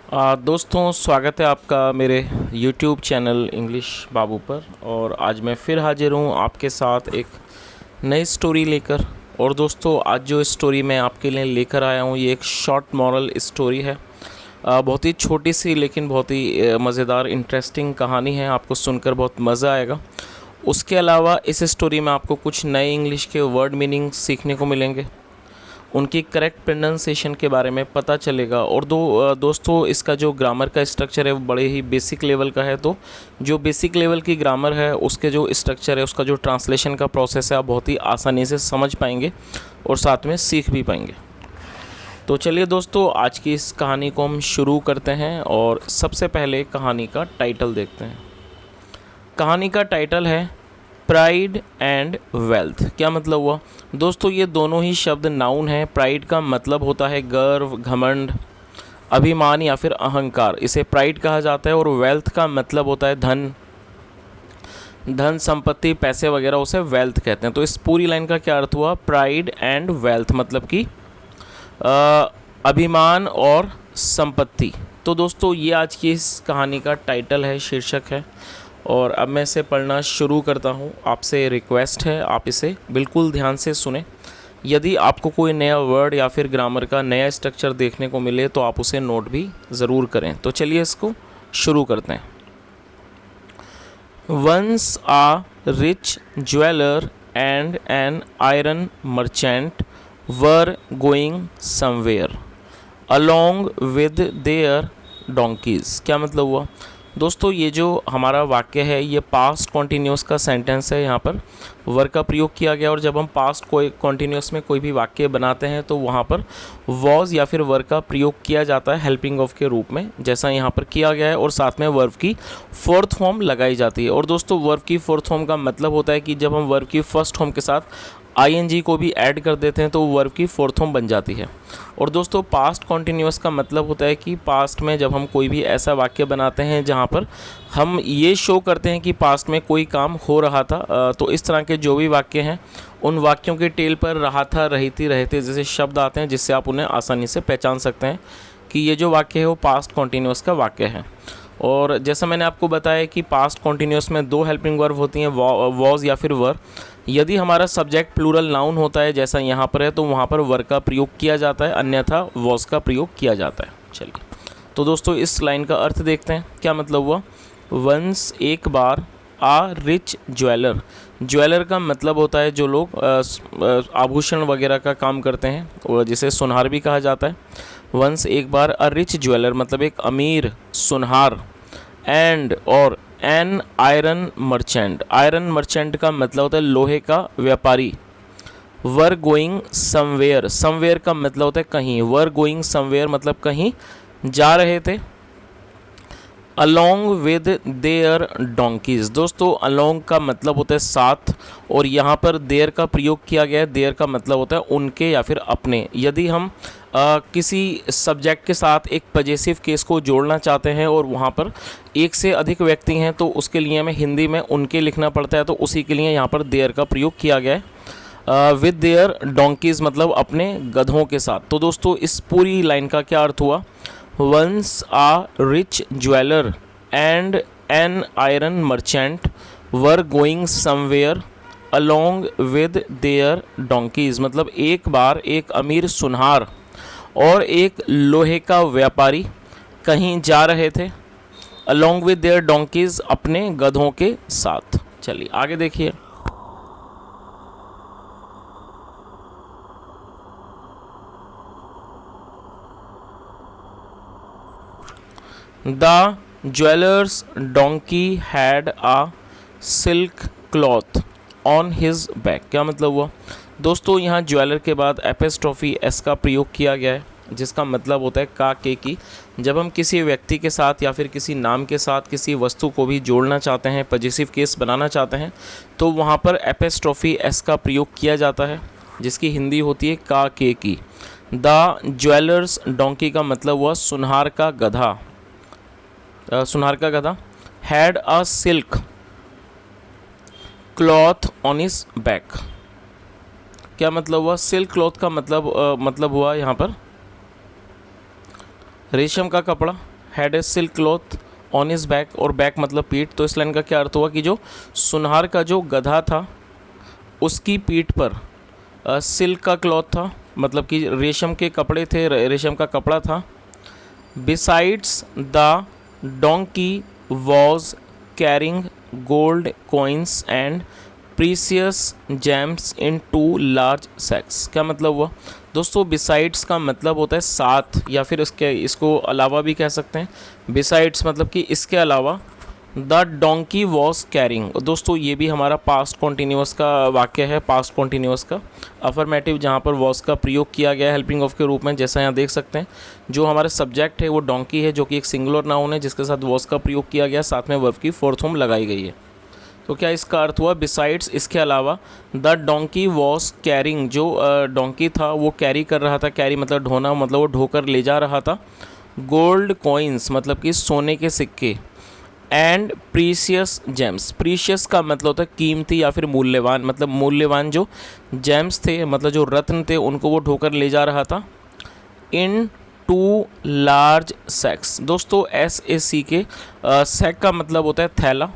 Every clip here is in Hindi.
दोस्तों, स्वागत है आपका मेरे YouTube चैनल इंग्लिश बाबू पर। और आज मैं फिर हाजिर हूँ आपके साथ एक नई स्टोरी लेकर। और दोस्तों, आज जो स्टोरी मैं आपके लिए लेकर आया हूँ ये एक शॉर्ट मॉरल स्टोरी है। बहुत ही छोटी सी लेकिन बहुत ही मज़ेदार इंटरेस्टिंग कहानी है। आपको सुनकर बहुत मज़ा आएगा। उसके अलावा इस स्टोरी में आपको कुछ नए इंग्लिश के वर्ड मीनिंग सीखने को मिलेंगे, उनकी करेक्ट प्रोनाउंसिएशन के बारे में पता चलेगा। और दोस्तों, इसका जो ग्रामर का स्ट्रक्चर है वो बड़े ही बेसिक लेवल का है। तो जो बेसिक लेवल की ग्रामर है उसके जो स्ट्रक्चर है, उसका जो ट्रांसलेशन का प्रोसेस है, आप बहुत ही आसानी से समझ पाएंगे और साथ में सीख भी पाएंगे। तो चलिए दोस्तों, आज की इस कहानी को हम शुरू करते हैं और सबसे पहले कहानी का टाइटल देखते हैं। कहानी का टाइटल है प्राइड एंड वेल्थ। क्या मतलब हुआ दोस्तों? ये दोनों ही शब्द नाउन है। प्राइड का मतलब होता है गर्व, घमंड, अभिमान या फिर अहंकार, इसे प्राइड कहा जाता है। और वेल्थ का मतलब होता है धन, धन संपत्ति, पैसे वगैरह, उसे वेल्थ कहते हैं। तो इस पूरी लाइन का क्या अर्थ हुआ? प्राइड एंड वेल्थ मतलब कि अभिमान और संपत्ति। तो दोस्तों, ये आज की इस कहानी का टाइटल है, शीर्षक है। और अब मैं इसे पढ़ना शुरू करता हूँ। आपसे रिक्वेस्ट है आप इसे बिल्कुल ध्यान से सुने। यदि आपको कोई नया वर्ड या फिर ग्रामर का नया स्ट्रक्चर देखने को मिले तो आप उसे नोट भी ज़रूर करें। तो चलिए इसको शुरू करते हैं। Once a rich jeweller and an iron merchant were going somewhere along with their donkeys. क्या मतलब हुआ दोस्तों? ये जो हमारा वाक्य है ये पास्ट कॉन्टीन्यूस का सेंटेंस है। यहाँ पर वर का प्रयोग किया गया। और जब हम पास्ट कोई कॉन्टीन्यूस में कोई भी वाक्य बनाते हैं तो वहाँ पर वॉज या फिर वर का प्रयोग किया जाता है हेल्पिंग ऑफ के रूप में, जैसा यहाँ पर किया गया है। और साथ में वर्ब की फोर्थ फॉर्म लगाई जाती है। और दोस्तों, वर्ब की फोर्थ फॉर्म का मतलब होता है कि जब हम वर्ब की फर्स्ट फॉर्म के साथ आईएनजी को भी ऐड कर देते हैं तो वर्ब की फोर्थ फॉर्म बन जाती है। और दोस्तों, पास्ट कॉन्टीन्यूअस का मतलब होता है कि पास्ट में जब हम कोई भी ऐसा वाक्य बनाते हैं जहाँ पर हम ये शो करते हैं कि पास्ट में कोई काम हो रहा था, तो इस तरह के जो भी वाक्य हैं उन वाक्यों के टेल पर रहा था, रही थी, रहते जैसे शब्द आते हैं, जिससे आप उन्हें आसानी से पहचान सकते हैं कि ये जो वाक्य है वो पास्ट कॉन्टीन्यूअस का वाक्य है। और जैसा मैंने आपको बताया कि पास्ट कॉन्टीन्यूअस में दो हेल्पिंग वर्ब होती हैं, वॉज या फिर वर। यदि हमारा सब्जेक्ट प्लूरल नाउन होता है जैसा यहाँ पर है तो वहाँ पर वर का प्रयोग किया जाता है, अन्यथा वॉज का प्रयोग किया जाता है। चलिए, तो दोस्तों इस लाइन का अर्थ देखते हैं। क्या मतलब हुआ? वंस एक बार, आ रिच ज्वेलर। ज्वेलर का मतलब होता है जो लोग आभूषण वगैरह का काम करते हैं, और जिसे सुनहार भी कहा जाता है। वंस एक बार, अ रिच ज्वेलर मतलब एक अमीर सुनहार, एंड और N iron merchant. Iron merchant का मतलब होता है लोहे का व्यापारी। वर गोइंग समवेयर, समवेयर का मतलब होता है कहीं। वर गोइंग समवेयर मतलब कहीं जा रहे थे। Along with their donkeys. दोस्तों, अलोंग का मतलब होता है साथ, और यहाँ पर देयर का प्रयोग किया गया है। देयर का मतलब होता है उनके या फिर अपने। यदि हम किसी सब्जेक्ट के साथ एक पजेसिव केस को जोड़ना चाहते हैं और वहाँ पर एक से अधिक व्यक्ति हैं तो उसके लिए हमें हिंदी में उनके लिखना पड़ता है, तो उसी के लिए यहाँ पर देयर का प्रयोग किया गया है। विद देयर डोंकीज़ मतलब अपने गधों के साथ। तो दोस्तों, इस पूरी लाइन का क्या अर्थ हुआ? Once a rich jeweller and an iron merchant were going somewhere along with their donkeys मतलब एक बार एक अमीर सुनहार और एक लोहे का व्यापारी कहीं जा रहे थे, अलोंग विद देयर डोंकीज़ अपने गधों के साथ। चलिए आगे देखिए। The jewellers donkey had a silk cloth on his back. क्या मतलब हुआ दोस्तों? यहाँ ज्वेलर के बाद एपिस्ट्रोफी एस का प्रयोग किया गया है, जिसका मतलब होता है का के की। जब हम किसी व्यक्ति के साथ या फिर किसी नाम के साथ किसी वस्तु को भी जोड़ना चाहते हैं, पॉजिटिव केस बनाना चाहते हैं, तो वहाँ पर एपिस्ट्रोफी एस का प्रयोग किया जाता है, जिसकी हिंदी होती है का के की। द ज्वेलर्स डोंकी का मतलब हुआ सुनहार का गधा। सुनहार का गधा। Had a silk cloth on his back. क्या मतलब हुआ? सिल्क क्लॉथ का मतलब हुआ यहाँ पर रेशम का कपड़ा। Had a silk cloth on his back, और बैक मतलब पीठ। तो इस लाइन का क्या अर्थ हुआ कि जो सुनहर का जो गधा था उसकी पीठ पर सिल्क का क्लॉथ था, मतलब कि रेशम के कपड़े थे, रेशम का कपड़ा था। Besides the donkey was carrying gold coins and precious gems in 2 large sacks. क्या मतलब हुआ दोस्तों? बिसाइड्स का मतलब होता है साथ, या फिर इसको अलावा भी कह सकते हैं। बिसाइड्स मतलब कि इसके अलावा। द डोंकी वॉज कैरिंग, दोस्तों ये भी हमारा पास्ट कॉन्टीन्यूअस का वाक्य है, पास्ट कॉन्टीन्यूअस का अफर्मेटिव, जहाँ पर वॉज का प्रयोग किया गया हेल्पिंग ऑफ के रूप में। जैसा यहाँ देख सकते हैं, जो हमारा सब्जेक्ट है वो डोंकी है, जो कि एक सिंगुलर नाउन है जिसके साथ वॉज का प्रयोग किया गया, साथ में वर्ब की फोर्थ फॉर्म लगाई गई है। तो क्या इसका अर्थ हुआ? बिसाइड्स, इसके अलावा, द डोंकी वॉज कैरिंग, जो डोंकी था वो कैरी कर रहा था। कैरी मतलब ढोना, मतलब वो ढोकर ले जा रहा था। गोल्ड कॉइन्स मतलब कि सोने के सिक्के। एंड प्रीशियस जेम्स, प्रीशियस का मतलब होता है कीमती या फिर मूल्यवान, मतलब मूल्यवान जो जेम्स थे, मतलब जो रत्न थे, उनको वो ढोकर ले जा रहा था। इन 2 लार्ज सैक्स, दोस्तों SAC के सैक का मतलब होता है थैला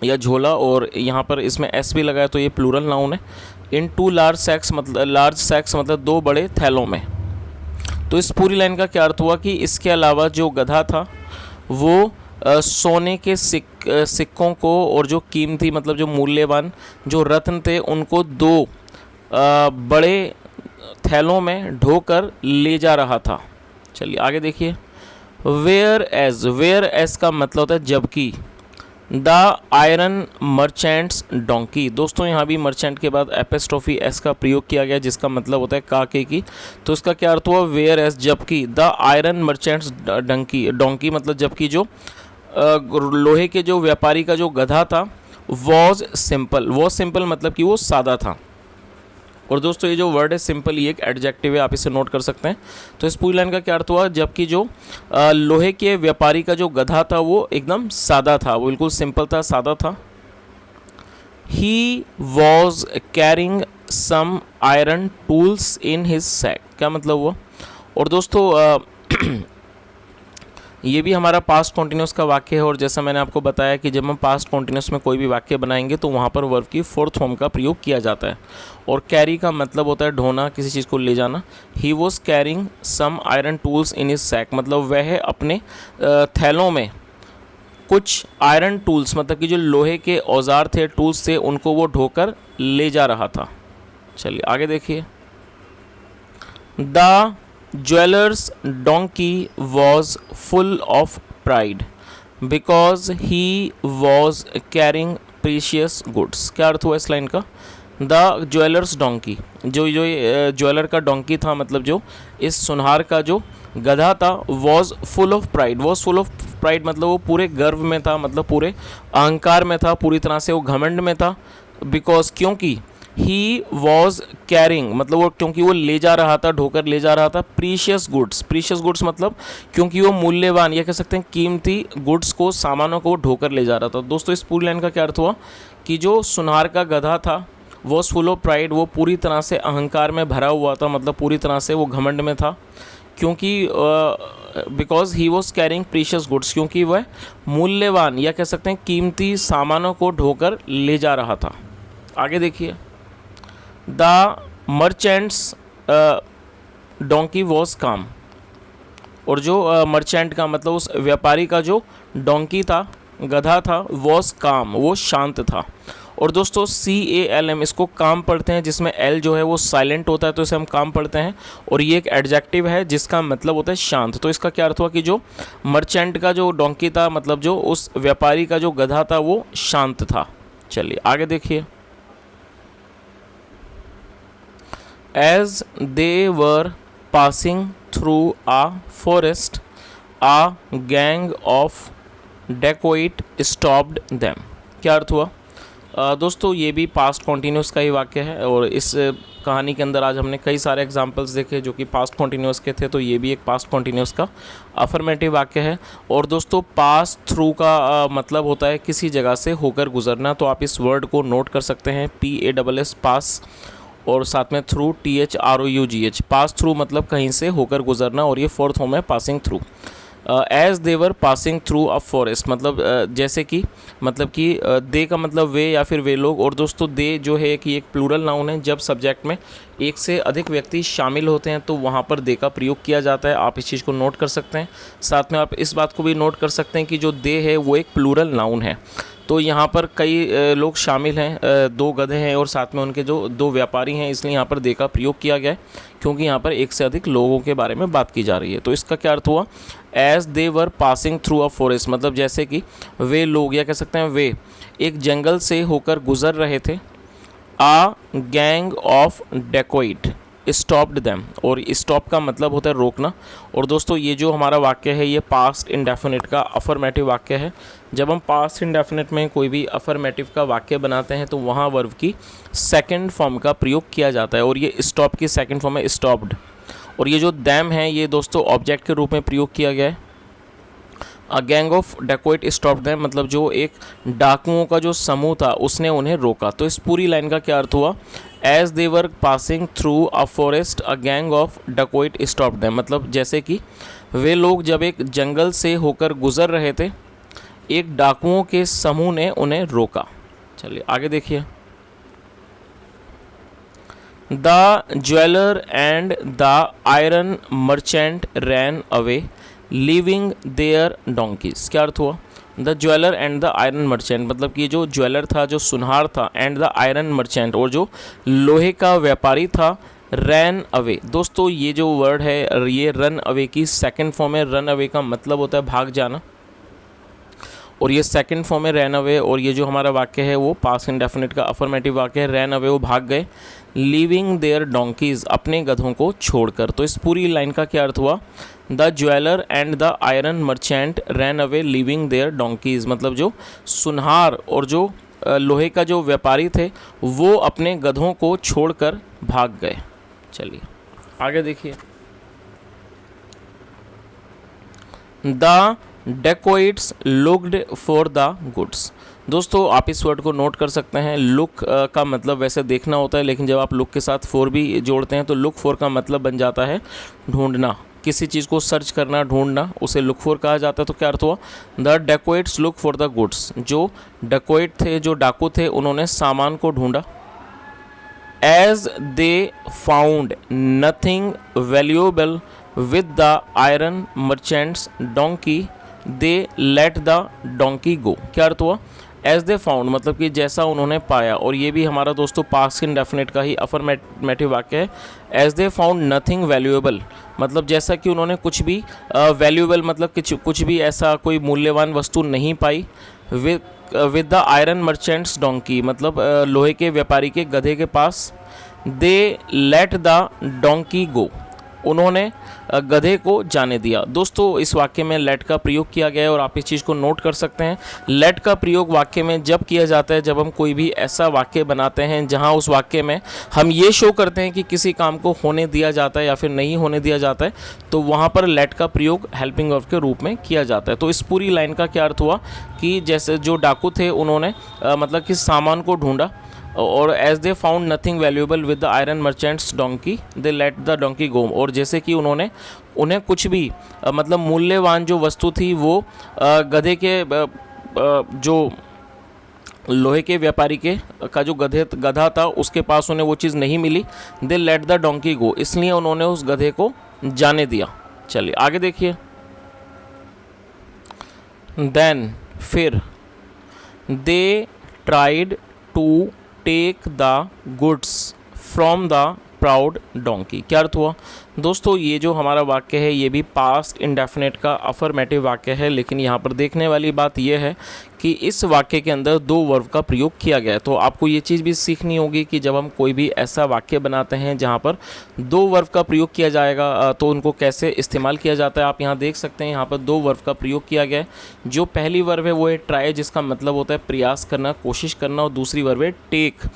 या झोला, और यहाँ पर इसमें S भी लगा है तो ये प्लूरल नाउन है। इन 2 लार्ज सैक्स मतलब 2 बड़े थैलों में। तो इस पूरी लाइन का क्या अर्थ हुआ कि इसके अलावा जो गधा था वो सोने के सिक्कों को और जो कीमती मतलब जो मूल्यवान जो रत्न थे उनको 2 बड़े थैलों में ढोकर ले जा रहा था। चलिए आगे देखिए। वेयर एज का मतलब होता है जबकि। द आयरन मर्चेंट्स डोंकी, दोस्तों यहाँ भी मर्चेंट के बाद एपिस्ट्रोफी एस का प्रयोग किया गया जिसका मतलब होता है काके की। तो इसका क्या अर्थ हुआ? वेयर एज जबकि, द आयरन मर्चेंट्स डोंकी मतलब जबकि जो लोहे के जो व्यापारी का जो गधा था वॉज सिंपल मतलब कि वो सादा था। और दोस्तों ये जो वर्ड है सिंपल, ये एक एडजेक्टिव है, आप इसे नोट कर सकते हैं। तो इस पूरी लाइन का क्या अर्थ हुआ? जबकि जो लोहे के व्यापारी का जो गधा था वो एकदम सादा था, वो बिल्कुल सिंपल था, सादा था। He was carrying some iron tools in his sack, क्या मतलब हुआ? और दोस्तों ये भी हमारा पास्ट कॉन्टिन्यूस का वाक्य है, और जैसा मैंने आपको बताया कि जब हम पास्ट कॉन्टिन्यूस में कोई भी वाक्य बनाएंगे तो वहाँ पर वर्ब की फोर्थ फॉर्म का प्रयोग किया जाता है। और कैरी का मतलब होता है ढोना, किसी चीज़ को ले जाना। He was carrying some iron tools in his sack, मतलब वह अपने थैलों में कुछ आयरन टूल्स मतलब कि जो लोहे के औजार थे, टूल्स थे, उनको वो ढोकर ले जा रहा था। चलिए आगे देखिए। The jewellers donkey was full of pride because he was carrying precious goods, क्या अर्थ हुआ इस लाइन का? द ज्वेलर्स डोंकी, जो ज्वेलर का डोंकी था, मतलब जो इस सुनहार का जो गधा था, वॉज फुल ऑफ प्राइड मतलब वो पूरे गर्व में था, मतलब पूरे अहंकार में था, पूरी तरह से वो घमंड में था। बिकॉज क्योंकि ही वॉज कैरिंग मतलब वो क्योंकि वो ले जा रहा था, ढोकर ले जा रहा था प्रीशियस गुड्स मतलब क्योंकि वो मूल्यवान या कह सकते हैं कीमती गुड्स को, सामानों को ढोकर ले जा रहा था। दोस्तों इस पूरी लाइन का क्या अर्थ हुआ कि जो सुनहार का गधा था वॉज फुल ऑफ प्राइड, वो पूरी तरह से अहंकार में भरा हुआ था, मतलब पूरी तरह से वो घमंड में था। क्योंकि because he was carrying precious goods, क्योंकि वह मूल्यवान या कह सकते हैं कीमती सामानों को ढोकर ले जा रहा था। आगे देखिए। द मर्चेंट्स डोंकी वॉज काम, और जो मर्चेंट का मतलब उस व्यापारी का जो डोंकी था, गधा था, वॉज काम वो शांत था। और दोस्तों CALM इसको काम पढ़ते हैं, जिसमें L जो है वो साइलेंट होता है, तो इसे हम काम पढ़ते हैं। और ये एक एडजेक्टिव है जिसका मतलब होता है शांत। तो इसका क्या अर्थ हुआ कि जो मर्चेंट का जो डोंकी था, मतलब जो उस व्यापारी का जो गधा था वो शांत था। चलिए आगे देखिए। As they were passing through a forest, a gang of dacoit stopped them, क्या अर्थ हुआ? दोस्तों ये भी पास्ट कॉन्टीन्यूस का ही वाक्य है, और इस कहानी के अंदर आज हमने कई सारे एग्जांपल्स देखे जो कि पास्ट कॉन्टीन्यूस के थे, तो ये भी एक पास्ट कॉन्टीन्यूस का अफर्मेटिव वाक्य है। और दोस्तों पास थ्रू का मतलब होता है किसी जगह से होकर गुजरना, तो आप इस वर्ड को नोट कर सकते हैं, PASS पास, और साथ में थ्रू THROUGH, पास थ्रू मतलब कहीं से होकर गुजरना, और ये फोर्थ फॉर्म है passing through. As they were passing through a forest, मतलब जैसे कि दे का मतलब वे या फिर वे लोग। और दोस्तों दे जो है कि एक प्लूरल नाउन है, जब सब्जेक्ट में एक से अधिक व्यक्ति शामिल होते हैं तो वहाँ पर दे का प्रयोग किया जाता है। आप इस चीज़ को नोट कर सकते हैं। साथ में आप इस बात को भी नोट कर सकते हैं कि जो दे है वो एक प्लूरल नाउन है। तो यहाँ पर कई लोग शामिल हैं, 2 गधे हैं और साथ में उनके जो 2 व्यापारी हैं, इसलिए यहाँ पर दे का प्रयोग किया गया है क्योंकि यहाँ पर एक से अधिक लोगों के बारे में बात की जा रही है। तो इसका क्या अर्थ हुआ, as they were passing through a forest, मतलब जैसे कि वे लोग या कह सकते हैं वे एक जंगल से होकर गुजर रहे थे। आ gang of dacoit stopped them, और स्टॉप का मतलब होता है रोकना। और दोस्तों ये जो हमारा वाक्य है ये पास्ट इंडेफिनिट का अफर्मेटिव वाक्य है। जब हम पास्ट इंडेफिनिट में कोई भी अफर्मेटिव का वाक्य बनाते हैं तो वहाँ वर्ब की सेकंड फॉर्म का प्रयोग किया जाता है, और ये स्टॉप की सेकंड फॉर्म है स्टॉप्ड। और ये जो दैम है ये दोस्तों ऑब्जेक्ट के रूप में प्रयोग किया गया है। A gang of dacoit stopped them, मतलब जो एक डाकुओं का जो समूह था उसने उन्हें रोका। तो इस पूरी लाइन का क्या अर्थ हुआ, as they were passing through a forest a gang of dacoit stopped them, मतलब जैसे कि वे लोग जब एक जंगल से होकर गुजर रहे थे एक डाकुओं के समूह ने उन्हें रोका। चलिए आगे देखिए। The jeweller and the iron merchant ran away leaving their donkey's. क्या अर्थ हुआ, the jeweller and the iron merchant, मतलब कि जो ज्वेलर था जो सुनहार था, एंड द आयरन मर्चेंट और जो लोहे का व्यापारी था, रैन अवे। दोस्तों ये जो वर्ड है ये रन अवे की सेकंड फॉर्म है। रन अवे का मतलब होता है भाग जाना, और ये सेकंड फॉर्म है रैन अवे। और ये जो हमारा वाक्य है वो पास्ट इंडेफिनिट का अफर्मेटिव वाक्य है। रैन अवे वो भाग गए, लीविंग देयर डोंकीज अपने गधों को छोड़कर। तो इस पूरी लाइन का क्या अर्थ हुआ, the jeweller and the iron merchant ran away leaving their donkey's, मतलब जो सुनहार और जो लोहे का जो व्यापारी थे वो अपने गधों को छोड़कर भाग गए। चलिए आगे देखिए। The dacoits looked for the goods. दोस्तों आप इस वर्ड को नोट कर सकते हैं। लुक का मतलब वैसे देखना होता है, लेकिन जब आप लुक के साथ फॉर भी जोड़ते हैं तो लुक फॉर का मतलब बन जाता है ढूंढना, किसी चीज़ को सर्च करना, ढूंढना, उसे लुक फॉर कहा जाता है। तो क्या अर्थ हुआ, the dacoits look for the goods, जो डेकोइट थे जो डाकू थे उन्होंने सामान को ढूंढा। As they found nothing valuable with the iron merchant's donkey they let the donkey go. क्या अर्थ हुआ, एज दे फाउंड मतलब कि जैसा उन्होंने पाया, और ये भी हमारा दोस्तों पास्ट इंडेफिनिट का ही अफर्मेटिव वाक्य है। As they found nothing valuable, मतलब जैसा कि उन्होंने कुछ भी वैल्यूएबल मतलब कुछ भी ऐसा कोई मूल्यवान वस्तु नहीं पाई। With the iron merchant's donkey, मतलब लोहे के व्यापारी के गधे के पास। They let the donkey go, उन्होंने गधे को जाने दिया। दोस्तों इस वाक्य में लेट का प्रयोग किया गया है और आप इस चीज़ को नोट कर सकते हैं। लेट का प्रयोग वाक्य में जब किया जाता है जब हम कोई भी ऐसा वाक्य बनाते हैं जहां उस वाक्य में हम ये शो करते हैं कि किसी काम को होने दिया जाता है या फिर नहीं होने दिया जाता है, तो वहां पर लेट का प्रयोग हेल्पिंग वर्ब के रूप में किया जाता है। तो इस पूरी लाइन का क्या अर्थ हुआ कि जैसे जो डाकू थे उन्होंने मतलब कि सामान को ढूंढा, और as they found nothing valuable with the iron merchant's donkey they let the donkey go, और जैसे कि उन्हें कुछ भी मतलब मूल्यवान जो वस्तु थी वो गधे के जो लोहे के व्यापारी के का जो गधा था उसके पास उन्हें वो चीज़ नहीं मिली। दे लेट द डोंकी गो, इसलिए उन्होंने उस गधे को जाने दिया। चलिए आगे देखिए। देन फिर they tried to take the goods from the proud donkey. क्या अर्थ हुआ, दोस्तों ये जो हमारा वाक्य है ये भी पास्ट इंडेफिनिट का अफर्मेटिव वाक्य है, लेकिन यहाँ पर देखने वाली बात यह है कि इस वाक्य के अंदर 2 वर्ब का प्रयोग किया गया है। तो आपको ये चीज़ भी सीखनी होगी कि जब हम कोई भी ऐसा वाक्य बनाते हैं जहाँ पर 2 वर्ब का प्रयोग किया जाएगा तो उनको कैसे इस्तेमाल किया जाता है। आप यहाँ देख सकते हैं यहाँ पर 2 वर्ब का प्रयोग किया गया है। जो पहली वर्ब है वो है ट्राई, जिसका मतलब होता है प्रयास करना, कोशिश करना, और दूसरी वर्ब है टेक।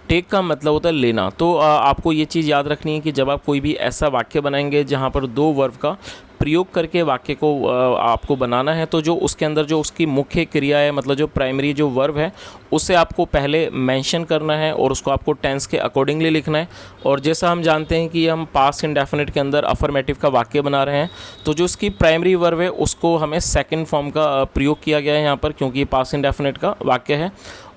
टेक का मतलब होता है लेना। तो आपको ये चीज़ याद रखनी है कि जब आप कोई भी ऐसा वाक्य बनाएंगे जहाँ पर दो वर्ब का प्रयोग करके वाक्य को आपको बनाना है, तो जो उसके अंदर जो उसकी मुख्य क्रिया है, मतलब जो प्राइमरी जो वर्ब है, उसे आपको पहले मेंशन करना है और उसको आपको टेंस के अकॉर्डिंगली लिखना है। और जैसा हम जानते हैं कि हम पास्ट इंडेफिनिट के अंदर अफर्मेटिव का वाक्य बना रहे हैं, तो जो उसकी प्राइमरी वर्ब है उसको हमें सेकंड फॉर्म का प्रयोग किया गया है यहाँ पर, क्योंकि ये पास्ट इंडेफिनिट का वाक्य है।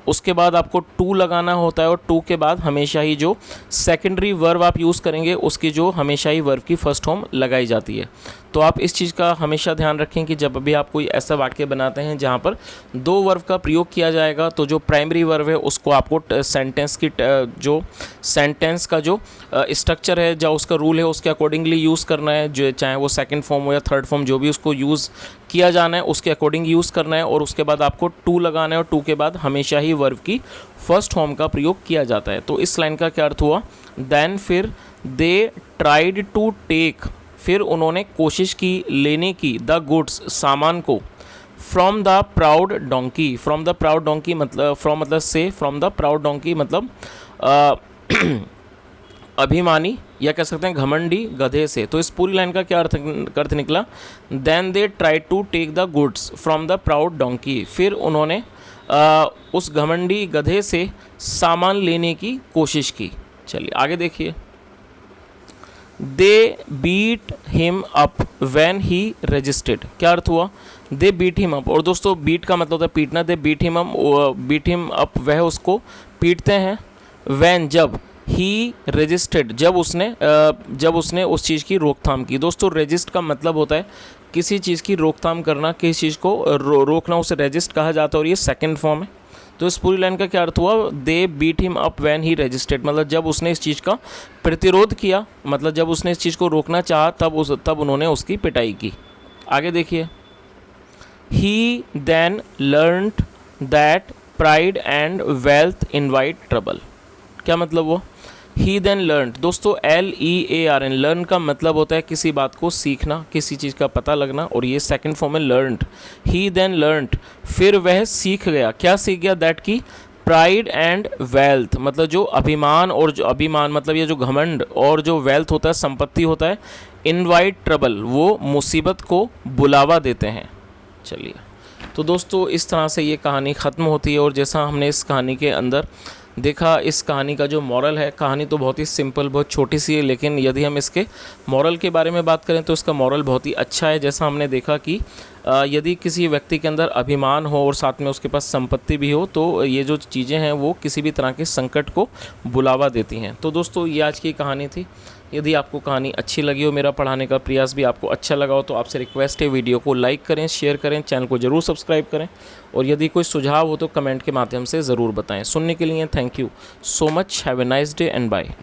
उसके बाद आपको टू लगाना होता है और टू के बाद हमेशा ही जो सेकेंडरी वर्ब आप यूज़ करेंगे उसकी जो हमेशा ही वर्ब की फर्स्ट फॉर्म लगाई जाती है। तो आप इस चीज़ का हमेशा ध्यान रखें कि जब भी आप कोई ऐसा वाक्य बनाते हैं जहाँ पर दो वर्ब का प्रयोग किया जाएगा, तो जो प्राइमरी वर्ब है उसको आपको सेंटेंस की जो सेंटेंस का जो स्ट्रक्चर है, जो उसका रूल है, उसके अकॉर्डिंगली यूज़ करना है। जो चाहे वो सेकंड फॉर्म हो या थर्ड फॉर्म, जो भी उसको यूज़ किया जाना है उसके अकॉर्डिंग यूज़ करना है। और उसके बाद आपको टू लगाना है और टू के बाद हमेशा ही वर्ब की फर्स्ट फॉर्म का प्रयोग किया जाता है। तो इस लाइन का क्या अर्थ हुआ? देन फिर दे ट्राइड टू टेक, फिर उन्होंने कोशिश की लेने की, द गुड्स सामान को, from the proud donkey. From the proud donkey मतलब फ्रॉम मतलब से, फ्रॉम द प्राउड डोंकी मतलब अभिमानी या कह सकते हैं घमंडी गधे से। तो इस पूरी लाइन का क्या अर्थ निकला? Then they try to take the goods from the proud donkey, फिर उन्होंने उस घमंडी गधे से सामान लेने की कोशिश की। चलिए आगे देखिए। They beat him up when he resisted, क्या अर्थ हुआ? दे बीट हिम अप, और दोस्तों बीट का मतलब होता है पीटना। दे बीट हिम अप वह उसको पीटते हैं, व्हेन जब, ही रजिस्टेड जब उसने उस चीज़ की रोकथाम की। दोस्तों रजिस्ट का मतलब होता है किसी चीज़ की रोकथाम करना, किसी चीज़ को रोकना, उसे रजिस्ट कहा जाता है और ये सेकंड फॉर्म है। तो इस पूरी लाइन का क्या अर्थ हुआ? They beat him up when he resisted, मतलब जब उसने इस चीज़ का प्रतिरोध किया, मतलब जब उसने इस चीज़ को रोकना चाहा तब उन्होंने उसकी पिटाई की। आगे देखिए। He then learned that pride and wealth invite trouble, क्या मतलब वो? ही देन लर्न, दोस्तों LEARN, लर्न का मतलब होता है किसी बात को सीखना, किसी चीज़ का पता लगना, और ये सेकंड फॉर्म है लर्नड। ही देन लर्न, फिर वह सीख गया, क्या सीख गया? दैट की प्राइड एंड वेल्थ, मतलब जो अभिमान, और जो अभिमान मतलब ये जो घमंड, और जो वेल्थ होता है संपत्ति होता है, इनवाइट ट्रबल वो मुसीबत को बुलावा देते हैं। चलिए, तो दोस्तों इस तरह से ये कहानी ख़त्म होती है। और जैसा हमने इस कहानी के अंदर देखा, इस कहानी का जो मॉरल है, कहानी तो बहुत ही सिंपल, बहुत छोटी सी है, लेकिन यदि हम इसके मॉरल के बारे में बात करें तो इसका मॉरल बहुत ही अच्छा है। जैसा हमने देखा कि यदि किसी व्यक्ति के अंदर अभिमान हो और साथ में उसके पास संपत्ति भी हो, तो ये जो चीज़ें हैं वो किसी भी तरह के संकट को बुलावा देती हैं। तो दोस्तों ये आज की कहानी थी। यदि आपको कहानी अच्छी लगी हो, मेरा पढ़ाने का प्रयास भी आपको अच्छा लगा हो, तो आपसे रिक्वेस्ट है वीडियो को लाइक करें, शेयर करें, चैनल को ज़रूर सब्सक्राइब करें, और यदि कोई सुझाव हो तो कमेंट के माध्यम से ज़रूर बताएं। सुनने के लिए thank you so much. Have a nice day and bye.